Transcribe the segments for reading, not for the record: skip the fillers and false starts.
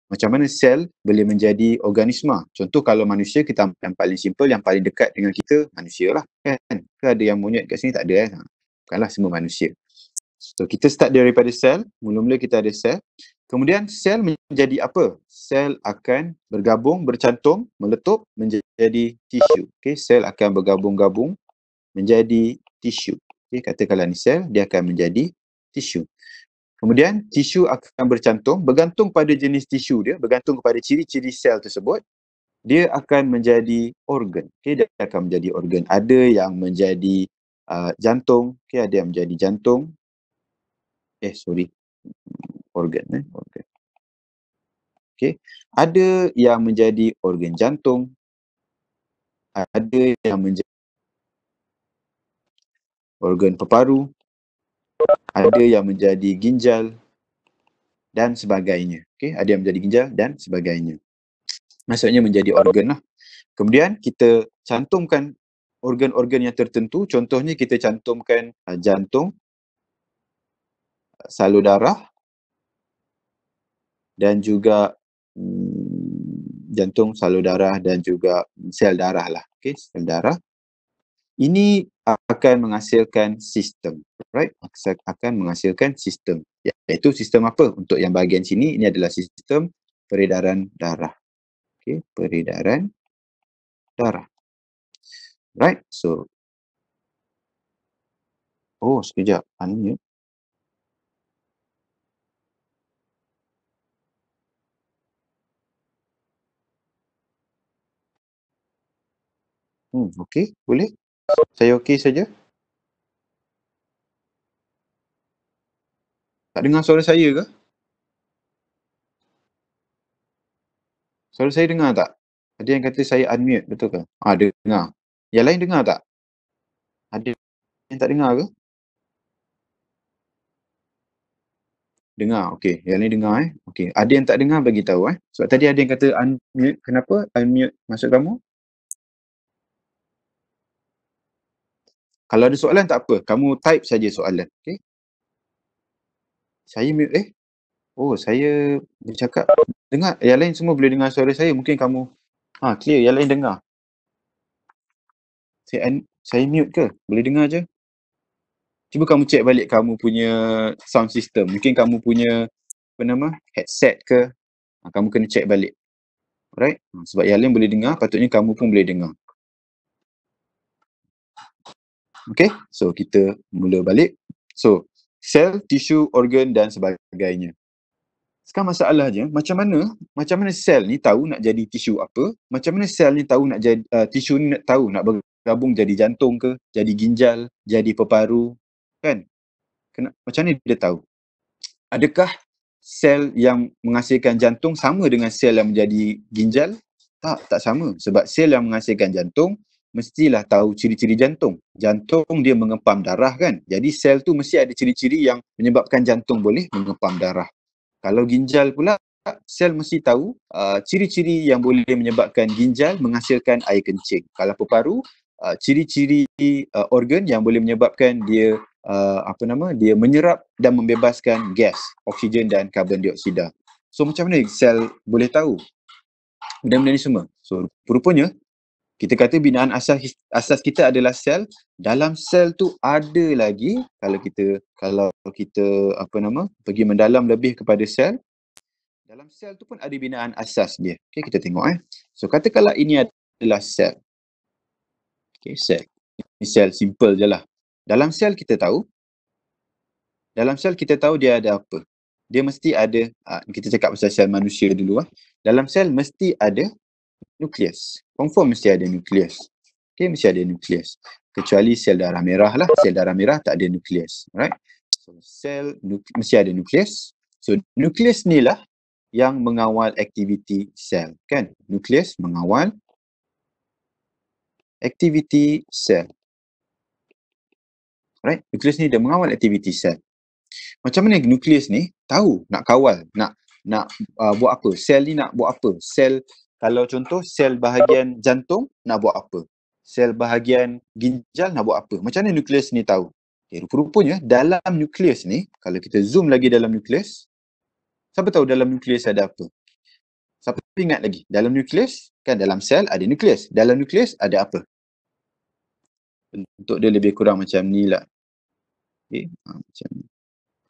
Macam mana sel boleh menjadi organisma. Contoh kalau manusia, kita yang paling simple, yang paling dekat dengan kita, manusia lah kan. Ke ada yang monyet kat sini? Tak ada kan. Bukanlah semua manusia. So kita start daripada sel, mula-mula kita ada sel. Kemudian sel menjadi apa? Sel akan bergabung, bercantum, meletup menjadi tisu. Okay, sel akan bergabung-gabung menjadi tisu. Okay, katakanlah ni sel, dia akan menjadi tisu. Kemudian tisu akan bercantum, bergantung pada jenis tisu dia, bergantung kepada ciri-ciri sel tersebut, dia akan menjadi organ. Okay, dia akan menjadi organ. Ada yang menjadi jantung, okay, ada yang menjadi jantung. Organ. Okay. Ada yang menjadi organ jantung, ada yang menjadi organ peparu, ada yang menjadi ginjal dan sebagainya. Okay. Ada yang menjadi ginjal dan sebagainya. Maksudnya menjadi organ lah. Kemudian kita cantumkan organ-organ yang tertentu. Contohnya kita cantumkan jantung, salur darah dan juga jantung, salur darah dan juga sel darah lah. Okay, sel darah. Ini akan menghasilkan sistem, right? Akan menghasilkan sistem. Iaitu sistem apa? Untuk yang bahagian sini, ini adalah sistem peredaran darah. Okay, peredaran darah. Right? So, sekejap. Unmute. Okey, boleh? Saya okey saja? Tak dengar suara saya ke? Suara saya dengar tak? Ada yang kata saya unmute, betul ke? Dengar. Yang lain dengar tak? Ada yang tak dengar ke? Dengar, okey. Yang lain dengar Okey. Ada yang tak dengar, bagi tahu Sebab tadi ada yang kata unmute. Kenapa unmute maksud kamu? Kalau ada soalan tak apa, kamu type saja soalan, okey? Saya mute saya bercakap dengar. Yang lain semua boleh dengar suara saya. Mungkin kamu clear, yang lain dengar. Saya mute ke? Boleh dengar je? Cuba kamu check balik kamu punya sound system. Mungkin kamu punya headset ke. Kamu kena check balik. Alright? Sebab yang lain boleh dengar, patutnya kamu pun boleh dengar. Okay? So, kita mula balik. So, sel, tisu, organ dan sebagainya. Sekarang masalahnya, macam mana sel ni tahu nak jadi tisu apa? Macam mana sel ni tahu nak jadi, tisu ni nak tahu nak bergabung jadi jantung ke, jadi ginjal, jadi peparu, kan? Macam mana dia tahu? Adakah sel yang menghasilkan jantung sama dengan sel yang menjadi ginjal? Tak sama. Sebab sel yang menghasilkan jantung mestilah tahu ciri-ciri jantung. Jantung dia mengempam darah kan. Jadi sel tu mesti ada ciri-ciri yang menyebabkan jantung boleh mengempam darah. Kalau ginjal pula, sel mesti tahu ciri-ciri yang boleh menyebabkan ginjal menghasilkan air kencing. Kalau peparu, ciri-ciri organ yang boleh menyebabkan dia dia menyerap dan membebaskan gas, oksigen dan karbon dioksida. So macam mana sel boleh tahu benda-benda ni semua? So rupanya kita kata binaan asas kita adalah sel. Dalam sel tu ada lagi, kalau kita pergi mendalam lebih kepada sel, dalam sel tu pun ada binaan asas dia. Okay, kita tengok So katakanlah ini adalah sel. Okay, sel. Ini sel simple je lah. Dalam sel kita tahu dia ada apa? Dia mesti ada, kita cakap pasal sel manusia dulu Dalam sel mesti ada nukleus. Confirm mesti ada nukleus. Okay, mesti ada nukleus. Kecuali sel darah merah lah. Sel darah merah tak ada nukleus. Alright? So, mesti ada nukleus. So, nukleus ni lah yang mengawal aktiviti sel. Kan? Nukleus mengawal aktiviti sel. Alright? Nukleus ni dia mengawal aktiviti sel. Macam mana nukleus ni tahu nak kawal, nak buat apa? Sel ni nak buat apa? Sel, kalau contoh sel bahagian jantung nak buat apa? Sel bahagian ginjal nak buat apa? Macam mana nukleus ni tahu? Okay, rupa-rupanya dalam nukleus ni, kalau kita zoom lagi dalam nukleus, siapa tahu dalam nukleus ada apa? Siapa ingat lagi? Dalam nukleus, kan dalam sel ada nukleus. Dalam nukleus ada apa? Bentuk dia lebih kurang macam ni lah. Okay. Macam ni.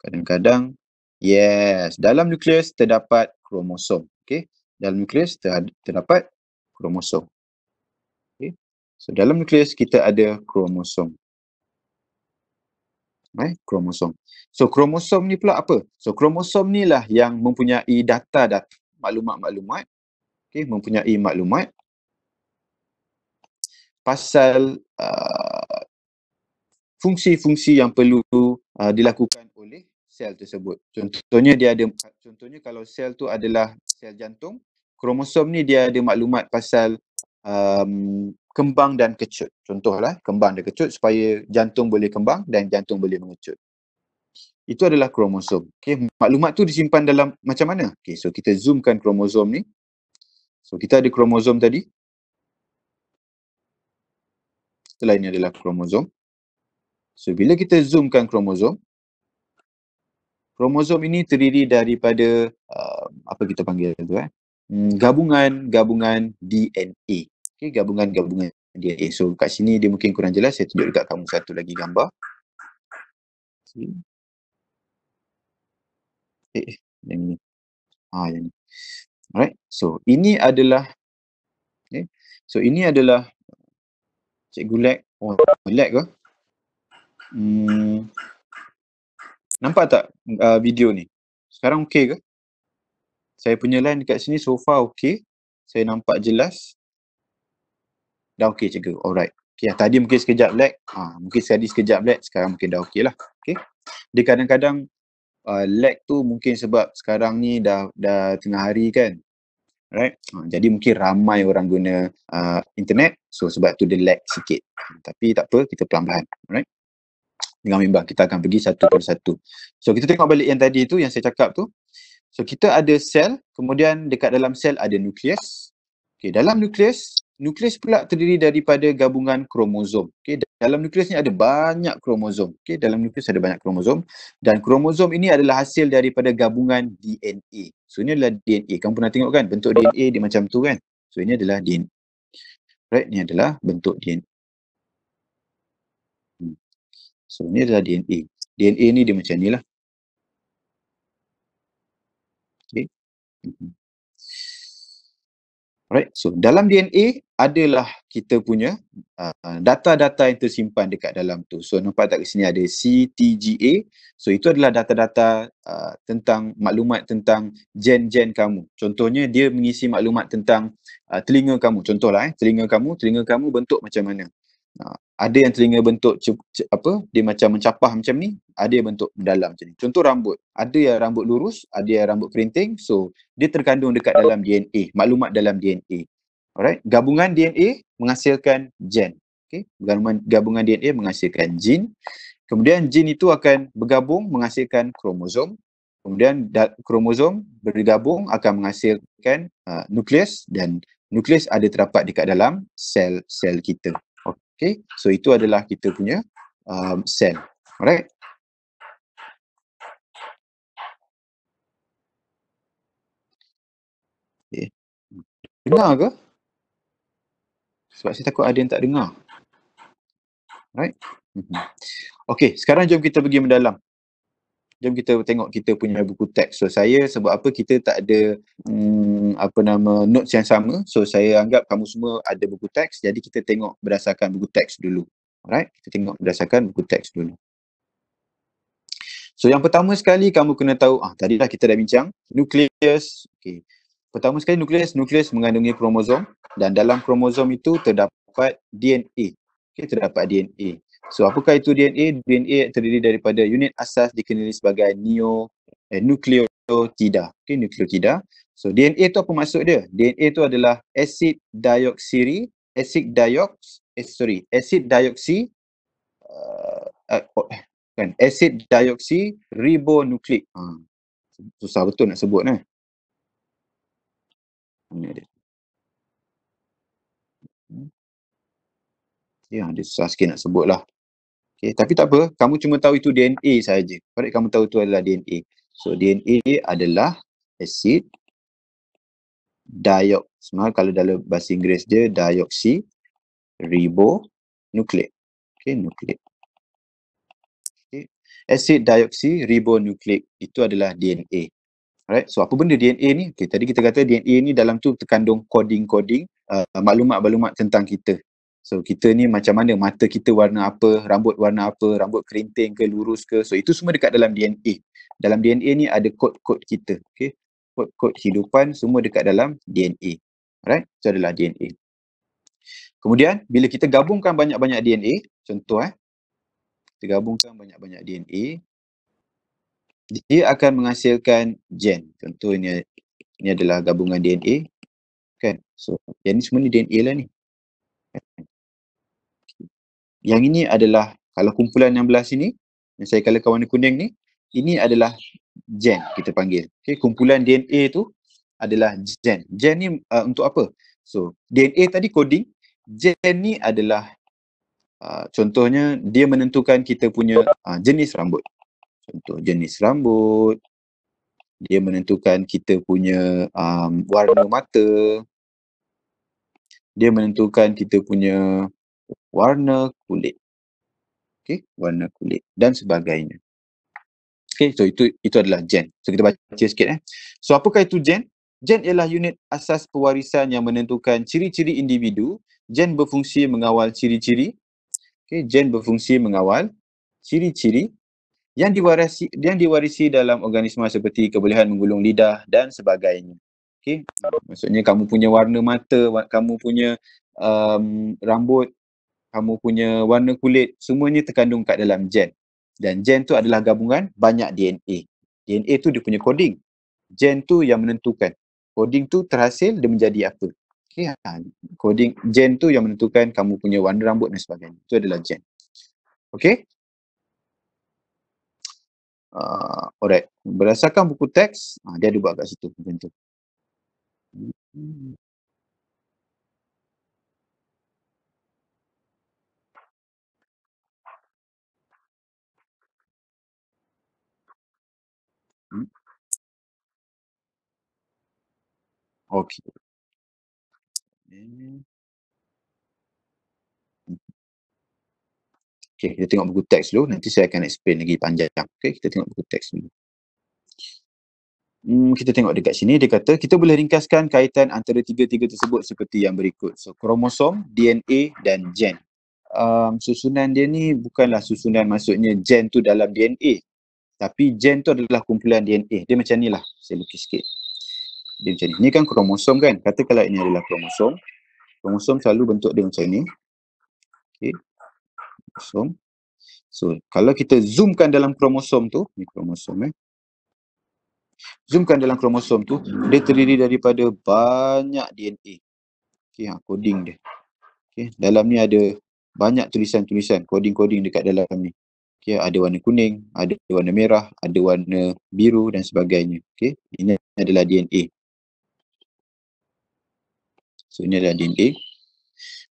Kadang-kadang, yes, dalam nukleus terdapat kromosom. Okay. Dalam nukleus terdapat kromosom. Okay. So, dalam nukleus kita ada kromosom. Kromosom. So, kromosom ni pula apa? So, kromosom ni lah yang mempunyai data-data, maklumat-maklumat, okay, mempunyai maklumat pasal fungsi-fungsi yang perlu dilakukan oleh sel tersebut. Contohnya kalau sel tu adalah sel jantung, kromosom ni dia ada maklumat pasal kembang dan kecut. Contohlah, kembang dan kecut supaya jantung boleh kembang dan jantung boleh mengecut. Itu adalah kromosom. Okay. Maklumat tu disimpan dalam macam mana? Okay, so kita zoomkan kromosom ni. So kita ada kromosom tadi. Setelah ini adalah kromosom. So bila kita zoomkan kromosom ini terdiri daripada apa kita panggil tu gabungan DNA. Okay, gabungan DNA. So kat sini dia mungkin kurang jelas, saya tunjuk dekat kamu satu lagi gambar. Yang ni. Yang ni. Alright. So ini adalah cikgu lag. Lag ke? Nampak tak video ni? Sekarang okey ke? Saya punya line dekat sini so far okey. Saya nampak jelas. Dah okey cikgu. Alright. Okay, tadi mungkin sekejap lag. Mungkin sekejap lag. Sekarang mungkin dah okey lah. Okay. Dia kadang-kadang lag tu mungkin sebab sekarang ni dah tengah hari kan. Right? Jadi mungkin ramai orang guna internet. So sebab tu dia lag sikit. Tapi tak apa, kita pelan-pelan. Alright? Dengan bimbang, kita akan pergi satu persatu. So kita tengok balik yang tadi tu, yang saya cakap tu. So kita ada sel, kemudian dekat dalam sel ada nukleus. Okay, dalam nukleus pula terdiri daripada gabungan kromosom. Okay, dalam nukleus ni ada banyak kromosom. Okay, dalam nukleus ada banyak kromosom. Dan kromosom ini adalah hasil daripada gabungan DNA. So ini adalah DNA. Kamu pernah tengok kan bentuk DNA dia macam tu kan. So ini adalah DNA. Right, ini adalah bentuk DNA. So ini adalah DNA. DNA ni dia macam ni lah. Okay. Alright, so dalam DNA adalah kita punya data-data yang tersimpan dekat dalam tu. So nampak tak kat sini ada CTGA. So itu adalah data-data tentang maklumat tentang gen-gen kamu. Contohnya dia mengisi maklumat tentang telinga kamu. Contohlah telinga kamu bentuk macam mana. Ada yang telinga bentuk dia macam mencapah macam ni, ada yang bentuk mendalam macam ni. Contoh rambut, ada yang rambut lurus, ada yang rambut kerinting. So dia terkandung dekat dalam DNA, maklumat dalam DNA. Alright, gabungan DNA menghasilkan gen. Okay, gabungan DNA menghasilkan jin. Kemudian jin itu akan bergabung menghasilkan kromosom. Kemudian kromosom bergabung akan menghasilkan nukleus, dan nukleus ada terdapat dekat dalam sel-sel kita. Okay, so itu adalah kita punya sel. Alright. Okay. Dengar ke? Sebab saya takut ada yang tak dengar. Alright. Okay, sekarang jom kita pergi mendalam. Jom kita tengok kita punya buku teks. So saya, sebab apa kita tak ada notes yang sama. So saya anggap kamu semua ada buku teks. Jadi kita tengok berdasarkan buku teks dulu. Alright, kita tengok berdasarkan buku teks dulu. So yang pertama sekali kamu kena tahu, tadi dah kita dah bincang, nukleus. Okay. Pertama sekali nukleus mengandungi kromosom, dan dalam kromosom itu terdapat DNA. Okay, terdapat DNA. So apakah itu DNA? DNA terdiri daripada unit asas dikenali sebagai nukleotida. Okay, nukleotida. So DNA itu apa maksud dia? DNA itu adalah acid dioksi ribonukleik. Susah betul nak sebut Ini dia. Dia susah sikit nak sebut lah. Okay, tapi tak apa, kamu cuma tahu itu DNA sahaja. Baik, kamu tahu itu adalah DNA. So DNA adalah acid kalau dalam bahasa Inggeris dia deoksi ribonukleik. Okay, nukleik. Okay. Asid deoksi ribonukleik itu adalah DNA. Alright, so apa benda DNA ni? Okay, tadi kita kata DNA ni dalam tu terkandung coding-coding maklumat-maklumat tentang kita. So kita ni macam mana, mata kita warna apa, rambut warna apa, rambut kerinting ke, lurus ke. So itu semua dekat dalam DNA. Dalam DNA ni ada kod-kod kita. Okay, kod-kod kehidupan semua dekat dalam DNA. Alright, itu adalah DNA. Kemudian bila kita gabungkan banyak-banyak DNA, contoh kita gabungkan banyak-banyak DNA, dia akan menghasilkan gen. Contoh ini adalah gabungan DNA, kan? So yang ni semua ni DNA lah ni. Yang ini adalah, kalau kumpulan yang belah sini, yang saya colourkan warna kuning ni, ini adalah gen kita panggil. Okay, kumpulan DNA tu adalah gen. Gen ni untuk apa? So DNA tadi coding, gen ni adalah contohnya dia menentukan kita punya jenis rambut. Contoh jenis rambut, dia menentukan kita punya warna mata, dia menentukan kita punya warna kulit. Okay, warna kulit dan sebagainya. Okay, so itu adalah gen. So kita baca sikit. So apakah itu gen? Gen ialah unit asas pewarisan yang menentukan ciri-ciri individu. Gen berfungsi mengawal ciri-ciri. Okay, gen berfungsi mengawal ciri-ciri yang diwarisi dalam organisma seperti kebolehan menggulung lidah dan sebagainya. Okay, maksudnya kamu punya warna mata, kamu punya rambut, kamu punya warna kulit, semuanya terkandung kat dalam gen. Dan gen tu adalah gabungan banyak DNA. DNA tu dia punya coding. Gen tu yang menentukan. Coding tu terhasil dia menjadi apa. Okay, coding gen tu yang menentukan kamu punya warna rambut dan sebagainya. Itu adalah gen. Okay. Alright. Berdasarkan buku teks, dia ada buat kat situ macam tu. Okay. Okay, kita tengok buku teks dulu. Nanti saya akan explain lagi panjang. Okay, kita tengok buku teks dulu. Kita tengok dekat sini, dia kata kita boleh ringkaskan kaitan antara tiga-tiga tersebut seperti yang berikut. So, kromosom, DNA dan gen. Susunan dia ni bukanlah susunan, maksudnya gen tu dalam DNA. Tapi gen tu adalah kumpulan DNA. Dia macam ni lah. Saya lukis sikit. Dia macam ni. Ni kan kromosom kan. Katakanlah ini adalah kromosom. Kromosom selalu bentuk dia macam ni. Okay. Kromosom. So, kalau kita zoomkan dalam kromosom tu, ni kromosom zoomkan dalam kromosom tu, dia terdiri daripada banyak DNA. Okay, coding dia. Okay, dalam ni ada banyak tulisan-tulisan, coding-coding dekat dalam ni. Okay, ada warna kuning, ada warna merah, ada warna biru dan sebagainya. Okay, ini adalah DNA. So, ini adalah DNA.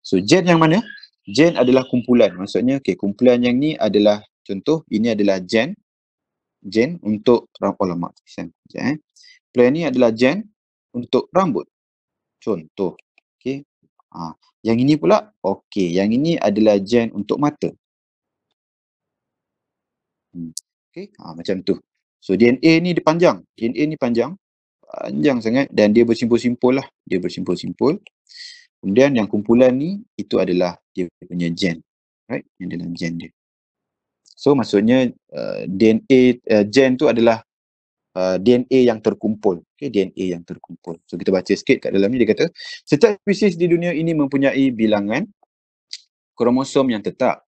So, gen yang mana? Gen adalah kumpulan. Maksudnya, okay, kumpulan yang ni adalah, contoh, ini adalah gen untuk rambut. Kumpulan ni adalah gen untuk rambut. Contoh. Okay. Yang ini pula, okay, yang ini adalah gen untuk mata. Okay, macam tu. So DNA ni dia panjang. DNA ni panjang sangat dan dia bersimpul-simpul lah. Dia bersimpul-simpul. Kemudian yang kumpulan ni, itu adalah dia punya gen. Right? Yang dalam gen dia. So maksudnya DNA, gen tu adalah DNA yang terkumpul. Okay, DNA yang terkumpul. So kita baca sikit kat dalam ni, dia kata, setiap spesies di dunia ini mempunyai bilangan kromosom yang tetap.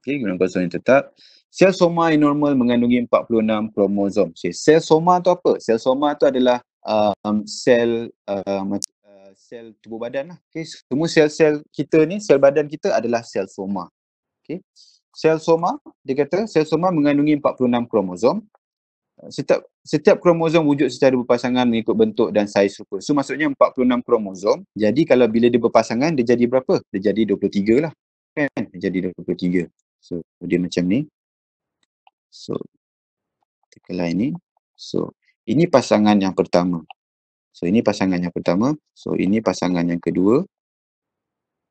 Okay, kromosom yang tetap. Sel soma yang normal mengandungi 46 kromosom. Sel soma tu apa? Sel soma tu adalah sel sel tubuh badan lah. Okay, semua sel-sel kita ni, sel badan kita adalah sel soma. Okay. Sel soma, dia kata sel soma mengandungi 46 kromosom. Setiap kromosom wujud secara berpasangan mengikut bentuk dan saiz rupa. So maksudnya 46 kromosom. Jadi kalau bila dia berpasangan, dia jadi berapa? Dia jadi 23 lah. Kan? Dia jadi 23. So dia macam ni. So tekanlah ini. So ini pasangan yang pertama. So ini pasangan yang pertama, so ini pasangan yang kedua,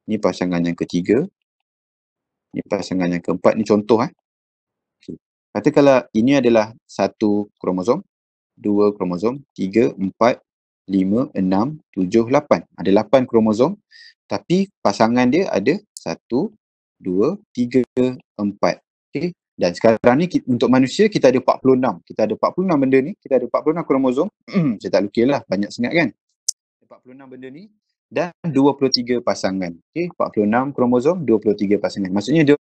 ini pasangan yang ketiga, ini pasangan yang keempat. Ni contoh Okay. Katakanlah ini adalah satu kromosom, 2 kromosom, 3, 4, 5, 6, 7, 8. Ada 8 kromosom, tapi pasangan dia ada 1, 2, 3, 4. Okay. Dan sekarang ni untuk manusia kita ada 46. Kita ada 46 benda ni, kita ada 46 kromosom. Saya tak lukis lah, banyak sangat kan. 46 benda ni dan 23 pasangan. Okay. 46 kromosom, 23 pasangan. Maksudnya dia